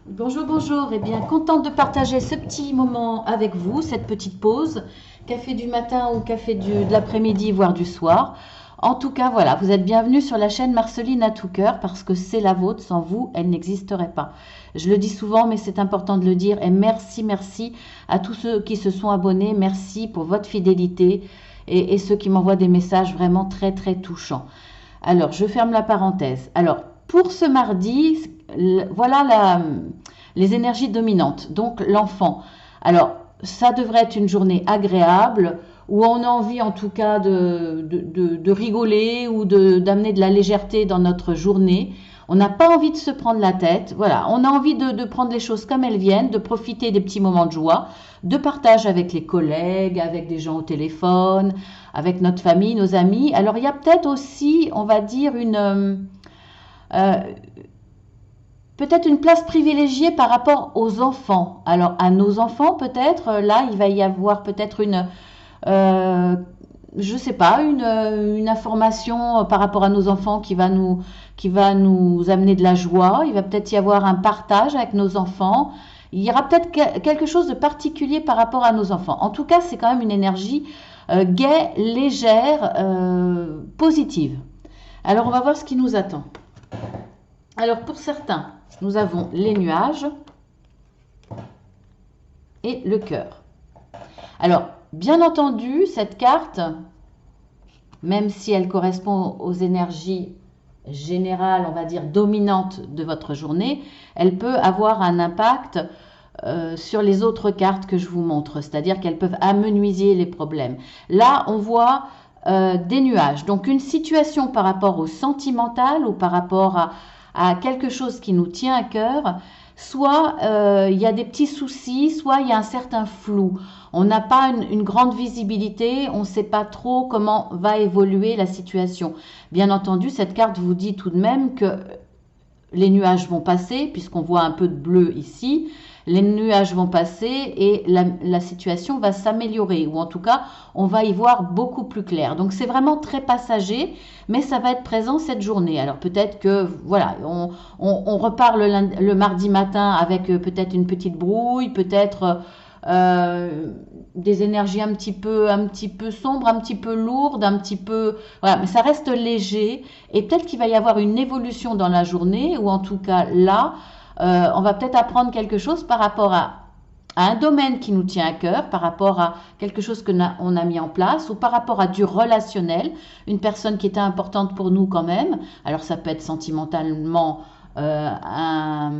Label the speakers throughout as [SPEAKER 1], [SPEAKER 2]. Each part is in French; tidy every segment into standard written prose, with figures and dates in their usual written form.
[SPEAKER 1] Bonjour, bonjour. Eh bien, contente de partager ce petit moment avec vous, cette petite pause, café du matin ou café de l'après-midi, voire du soir. En tout cas, voilà, vous êtes bienvenue sur la chaîne Marceline à tout cœur parce que c'est la vôtre. Sans vous, elle n'existerait pas. Je le dis souvent, mais c'est important de le dire. Et merci, merci à tous ceux qui se sont abonnés. Merci pour votre fidélité et ceux qui m'envoient des messages vraiment très, très touchants. Alors, je ferme la parenthèse. Alors, pour ce mardi, voilà les énergies dominantes, donc l'enfant. Alors, ça devrait être une journée agréable, où on a envie en tout cas de rigoler ou d'amener de la légèreté dans notre journée. On n'a pas envie de se prendre la tête. Voilà, on a envie de prendre les choses comme elles viennent, de profiter des petits moments de joie, de partage avec les collègues, avec des gens au téléphone, avec notre famille, nos amis. Alors il y a peut-être aussi, on va dire, euh, peut-être une place privilégiée par rapport aux enfants. Alors à nos enfants peut-être, là il va y avoir peut-être euh, je sais pas, une information par rapport à nos enfants qui va nous amener de la joie. Il va peut-être y avoir un partage avec nos enfants. Il y aura peut-être quelque chose de particulier par rapport à nos enfants. En tout cas, c'est quand même une énergie gaie, légère, positive. Alors, on va voir ce qui nous attend. Alors, pour certains, nous avons les nuages et le cœur. Alors, bien entendu, cette carte, même si elle correspond aux énergies générales, on va dire dominantes de votre journée, elle peut avoir un impact sur les autres cartes que je vous montre, c'est-à-dire qu'elles peuvent amenuiser les problèmes. Là, on voit des nuages, donc une situation par rapport au sentimental ou par rapport à quelque chose qui nous tient à cœur, soit il y a des petits soucis, soit il y a un certain flou. On n'a pas une grande visibilité, on ne sait pas trop comment va évoluer la situation. Bien entendu, cette carte vous dit tout de même que les nuages vont passer, puisqu'on voit un peu de bleu ici. Les nuages vont passer et la situation va s'améliorer, ou en tout cas, on va y voir beaucoup plus clair. Donc c'est vraiment très passager, mais ça va être présent cette journée. Alors peut-être que, voilà, on repart le mardi matin avec peut-être une petite brouille, peut-être des énergies un petit peu sombres, un petit peu lourdes, un petit peu... Voilà, mais ça reste léger. Et peut-être qu'il va y avoir une évolution dans la journée, ou en tout cas là, on va peut-être apprendre quelque chose par rapport à un domaine qui nous tient à cœur, par rapport à quelque chose qu'on a mis en place, ou par rapport à du relationnel, une personne qui était importante pour nous quand même. Alors ça peut être sentimentalement un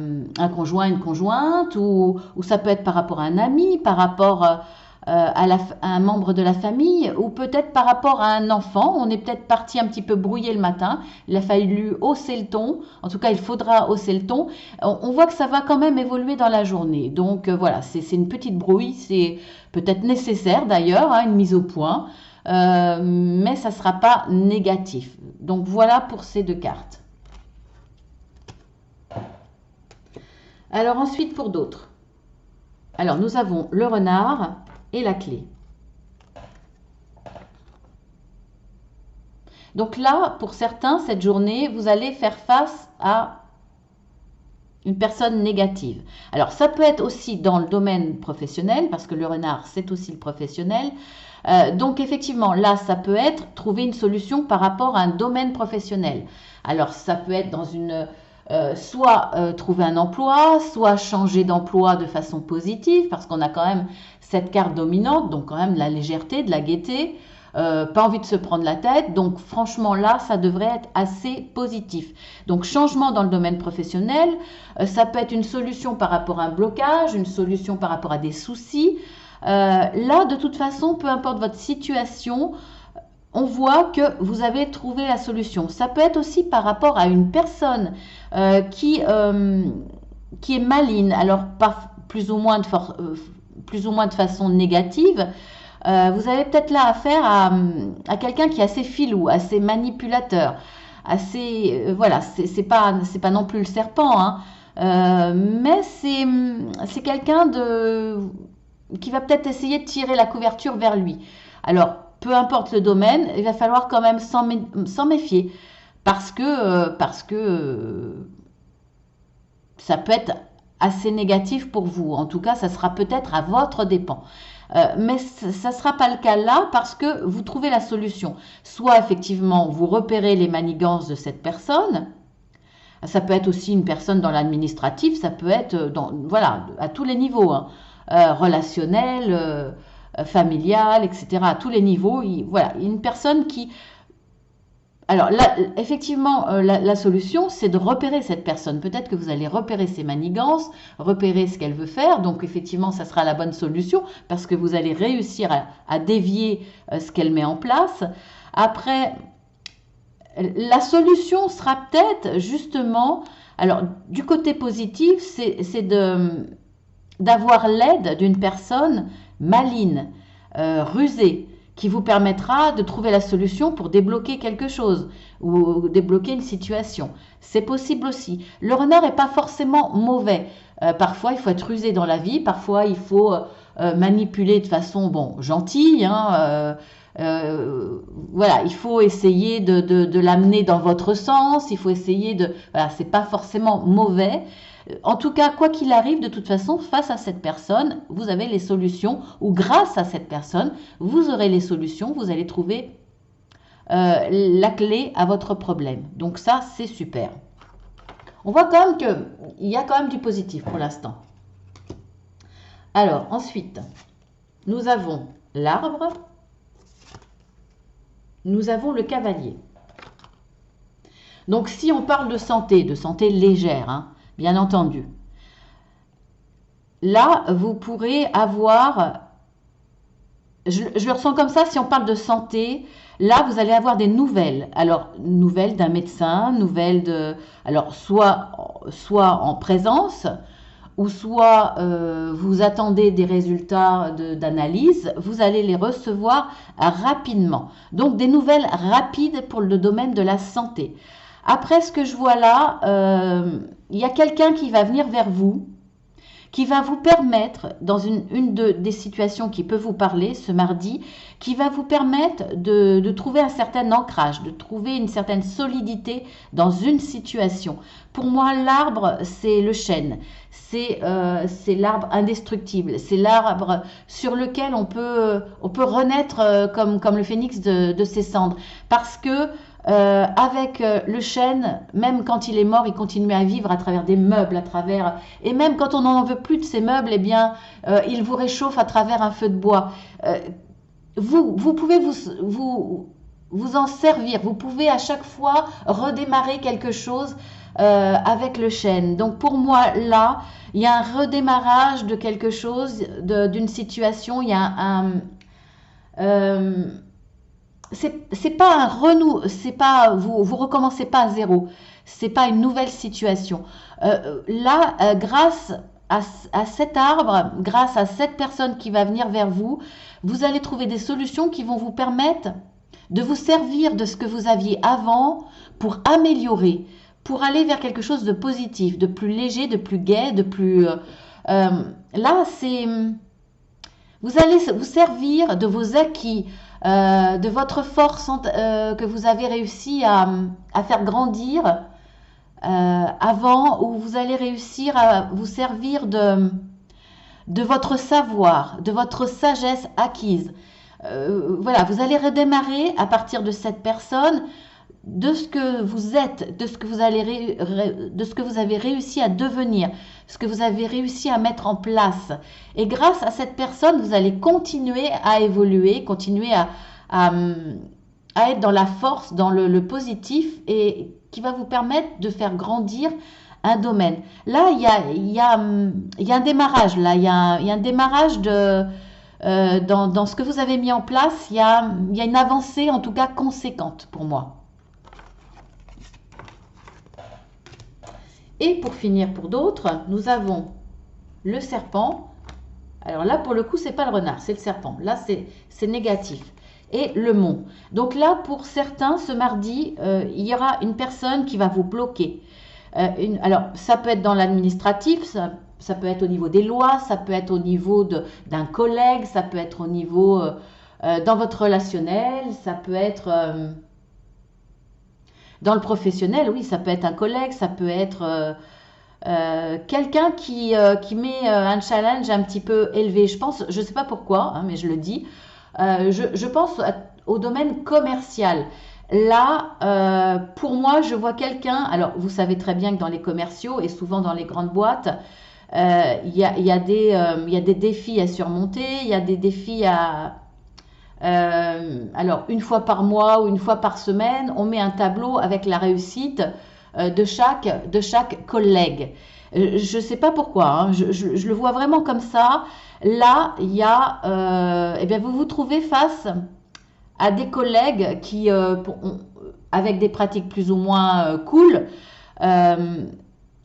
[SPEAKER 1] conjoint, une conjointe, ou ça peut être par rapport à un ami, par rapport à un membre de la famille, ou peut-être par rapport à un enfant. On est peut-être parti un petit peu brouillé le matin, il a fallu hausser le ton, en tout cas il faudra hausser le ton. On voit que ça va quand même évoluer dans la journée, donc voilà, c'est une petite brouille, c'est peut-être nécessaire d'ailleurs, hein, une mise au point, mais ça ne sera pas négatif. Donc voilà pour ces deux cartes. Alors ensuite pour d'autres. Alors nous avons le renard et la clé. Donc là, pour certains, cette journée, vous allez faire face à une personne négative. Alors ça peut être aussi dans le domaine professionnel, parce que le renard, c'est aussi le professionnel. Donc effectivement, là, ça peut être trouver une solution par rapport à un domaine professionnel. Alors ça peut être dans une... soit trouver un emploi, soit changer d'emploi de façon positive, parce qu'on a quand même cette carte dominante, donc quand même de la légèreté, de la gaieté, pas envie de se prendre la tête. Donc franchement là, ça devrait être assez positif. Donc changement dans le domaine professionnel, ça peut être une solution par rapport à un blocage, une solution par rapport à des soucis. Là, de toute façon, peu importe votre situation, on voit que vous avez trouvé la solution. Ça peut être aussi par rapport à une personne qui est maligne, alors pas plus ou moins de façon négative. Vous avez peut-être là affaire à quelqu'un qui est assez filou, assez manipulateur, assez voilà, c'est pas non plus le serpent, hein, mais c'est quelqu'un de qui va peut-être essayer de tirer la couverture vers lui. Alors peu importe le domaine, il va falloir quand même s'en méfier parce que ça peut être assez négatif pour vous. En tout cas, ça sera peut-être à votre dépens. Mais ça ne sera pas le cas là parce que vous trouvez la solution. Soit effectivement, vous repérez les manigances de cette personne. Ça peut être aussi une personne dans l'administratif, ça peut être voilà, à tous les niveaux, hein, relationnel, familial, etc. À tous les niveaux. Voilà, une personne qui... Alors là, effectivement, la solution, c'est de repérer cette personne. Peut-être que vous allez repérer ses manigances, repérer ce qu'elle veut faire. Donc effectivement, ça sera la bonne solution parce que vous allez réussir à dévier ce qu'elle met en place. Après, la solution sera peut-être justement, alors du côté positif, c'est d'avoir l'aide d'une personne maligne, rusée, qui vous permettra de trouver la solution pour débloquer quelque chose ou débloquer une situation. C'est possible aussi. Le renard n'est pas forcément mauvais. Parfois, il faut être rusé dans la vie. Parfois, il faut manipuler de façon gentille. Hein, voilà, il faut essayer de l'amener dans votre sens. Il faut essayer de... Voilà, c'est pas forcément mauvais. En tout cas, quoi qu'il arrive, de toute façon, face à cette personne, vous avez les solutions, ou grâce à cette personne, vous aurez les solutions, vous allez trouver la clé à votre problème. Donc ça, c'est super. On voit quand même qu'il y a quand même du positif pour l'instant. Alors, ensuite, nous avons l'arbre, nous avons le cavalier. Donc, si on parle de santé légère, hein, bien entendu. Là, vous pourrez avoir, je le ressens comme ça, si on parle de santé, là, vous allez avoir des nouvelles. Alors, nouvelles d'un médecin, nouvelles de... Alors, soit en présence, ou soit vous attendez des résultats d'analyse, vous allez les recevoir rapidement. Donc, des nouvelles rapides pour le domaine de la santé. Après, ce que je vois là, il y a quelqu'un qui va venir vers vous, qui va vous permettre, dans une des situations qui peut vous parler ce mardi, qui va vous permettre de trouver un certain ancrage, de trouver une certaine solidité dans une situation. Pour moi, l'arbre, c'est le chêne, c'est l'arbre indestructible, c'est l'arbre sur lequel on peut renaître comme le phénix de ses cendres, parce que avec le chêne, même quand il est mort, il continue à vivre à travers des meubles, et même quand on n'en veut plus de ces meubles, eh bien, il vous réchauffe à travers un feu de bois. Vous pouvez vous en servir, vous pouvez à chaque fois redémarrer quelque chose avec le chêne. Donc pour moi, là, il y a un redémarrage de quelque chose, d'une situation, il y a c'est pas un c'est pas vous recommencez pas à zéro, c'est pas une nouvelle situation. Là, grâce à cet arbre, grâce à cette personne qui va venir vers vous, vous allez trouver des solutions qui vont vous permettre de vous servir de ce que vous aviez avant pour améliorer, pour aller vers quelque chose de positif, de plus léger, de plus gai, de plus... là, c'est... Vous allez vous servir de vos acquis, de votre force que vous avez réussi à faire grandir avant, où vous allez réussir à vous servir de votre savoir, de votre sagesse acquise. Voilà, vous allez redémarrer à partir de cette personne, de ce que vous êtes, de ce que vous avez réussi à devenir, ce que vous avez réussi à mettre en place. Et grâce à cette personne, vous allez continuer à évoluer, continuer à être dans la force, dans le positif, et qui va vous permettre de faire grandir un domaine. Là, il y a un démarrage, là, il y a un démarrage dans ce que vous avez mis en place, il y a une avancée, en tout cas conséquente pour moi. Et pour finir, pour d'autres, nous avons le serpent. Alors là, pour le coup, c'est pas le renard, c'est le serpent. Là, c'est négatif. Et le mont. Donc là, pour certains, ce mardi, il y aura une personne qui va vous bloquer. Alors, ça peut être dans l'administratif, ça peut être au niveau des lois, ça peut être au niveau d'un collègue, ça peut être au niveau dans votre relationnel, ça peut être... dans le professionnel, oui, ça peut être un collègue, ça peut être Quelqu'un qui met un challenge un petit peu élevé. Je pense, je ne sais pas pourquoi, hein, mais je le dis. Je pense au domaine commercial. Là, pour moi, je vois quelqu'un. Alors, vous savez très bien que dans les commerciaux et souvent dans les grandes boîtes, il y a des défis à surmonter, il y a des défis à, alors, une fois par mois ou une fois par semaine, on met un tableau avec la réussite de chaque collègue. Je ne sais pas pourquoi, hein, je le vois vraiment comme ça. Là, il y a, eh bien, vous vous trouvez face à des collègues qui, avec des pratiques plus ou moins cool, euh,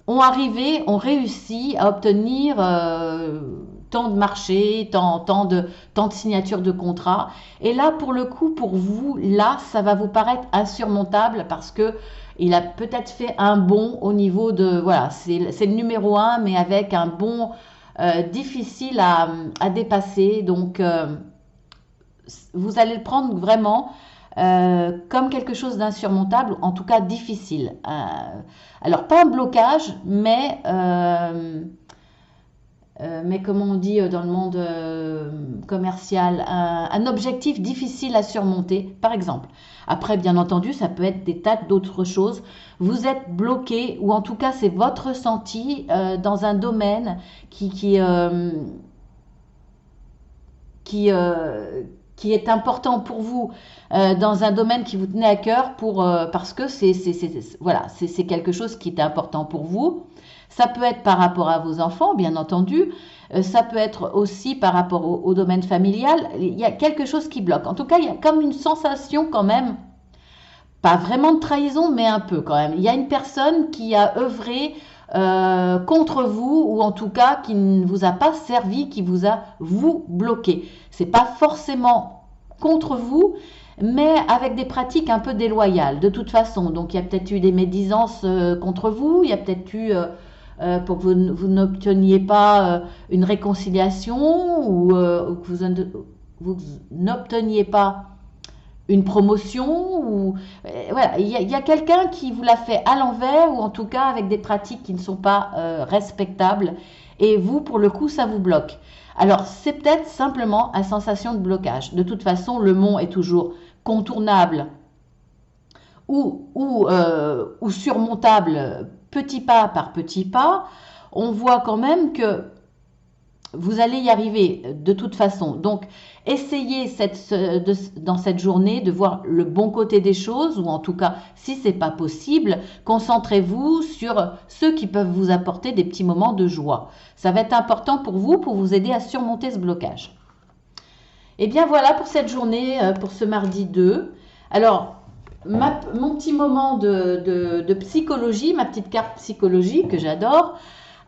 [SPEAKER 1] ont réussi à obtenir tant de marchés, tant de signatures de contrats. Et là, pour le coup, pour vous, là, ça va vous paraître insurmontable parce que il a peut-être fait un bond au niveau de, voilà, c'est le numéro un, mais avec un bond difficile à dépasser. Donc, vous allez le prendre vraiment comme quelque chose d'insurmontable, en tout cas difficile. Alors, pas un blocage, mais comme on dit dans le monde commercial, un objectif difficile à surmonter, par exemple. Après, bien entendu, ça peut être des tas d'autres choses. Vous êtes bloqué, ou en tout cas, c'est votre ressenti dans un domaine qui, qui est important pour vous, dans un domaine qui vous tenait à cœur parce que voilà, c'est quelque chose qui est important pour vous. Ça peut être par rapport à vos enfants, bien entendu. Ça peut être aussi par rapport au domaine familial. Il y a quelque chose qui bloque. En tout cas, il y a comme une sensation quand même, pas vraiment de trahison, mais un peu quand même. Il y a une personne qui a œuvré contre vous, ou en tout cas qui ne vous a pas servi, qui vous a vous bloqué. C'est pas forcément contre vous, mais avec des pratiques un peu déloyales de toute façon. Donc il y a peut-être eu des médisances contre vous, il y a peut-être eu pour que vous n'obteniez pas une réconciliation, ou que vous n'obteniez pas une promotion, ou voilà, il y a quelqu'un qui vous l'a fait à l'envers, ou en tout cas avec des pratiques qui ne sont pas respectables, et vous, pour le coup, ça vous bloque. Alors, c'est peut-être simplement une sensation de blocage. De toute façon, le mont est toujours contournable ou surmontable petit pas par petit pas. On voit quand même que vous allez y arriver de toute façon. Donc, essayez dans cette journée de voir le bon côté des choses, ou en tout cas, si ce n'est pas possible, concentrez-vous sur ceux qui peuvent vous apporter des petits moments de joie. Ça va être important pour vous aider à surmonter ce blocage. Et bien voilà pour cette journée, pour ce mardi 2. Alors, mon petit moment de psychologie, ma petite carte psychologie que j'adore.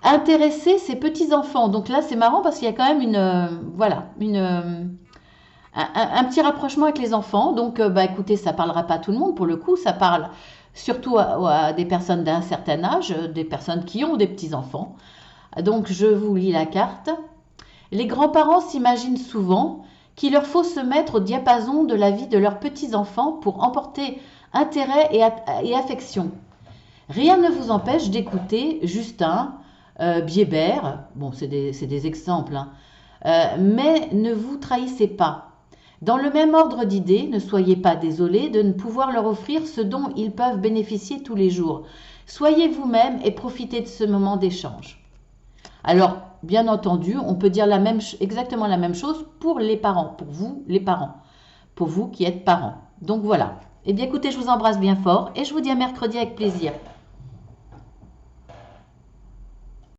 [SPEAKER 1] Intéresser ses petits-enfants. Donc là, c'est marrant parce qu'il y a quand même un petit rapprochement avec les enfants. Donc, écoutez, ça ne parlera pas à tout le monde pour le coup. Ça parle surtout à des personnes d'un certain âge, des personnes qui ont des petits-enfants. Donc, je vous lis la carte. Les grands-parents s'imaginent souvent qu'il leur faut se mettre au diapason de la vie de leurs petits-enfants pour emporter intérêt et affection. Rien ne vous empêche d'écouter Justin, Biébert, bon, c'est des exemples, hein, mais ne vous trahissez pas. Dans le même ordre d'idées, ne soyez pas désolés de ne pouvoir leur offrir ce dont ils peuvent bénéficier tous les jours. Soyez vous-même et profitez de ce moment d'échange. Alors, bien entendu, on peut dire exactement la même chose pour les parents, pour vous les parents, pour vous qui êtes parents. Donc voilà. Eh bien écoutez, je vous embrasse bien fort et je vous dis à mercredi avec plaisir.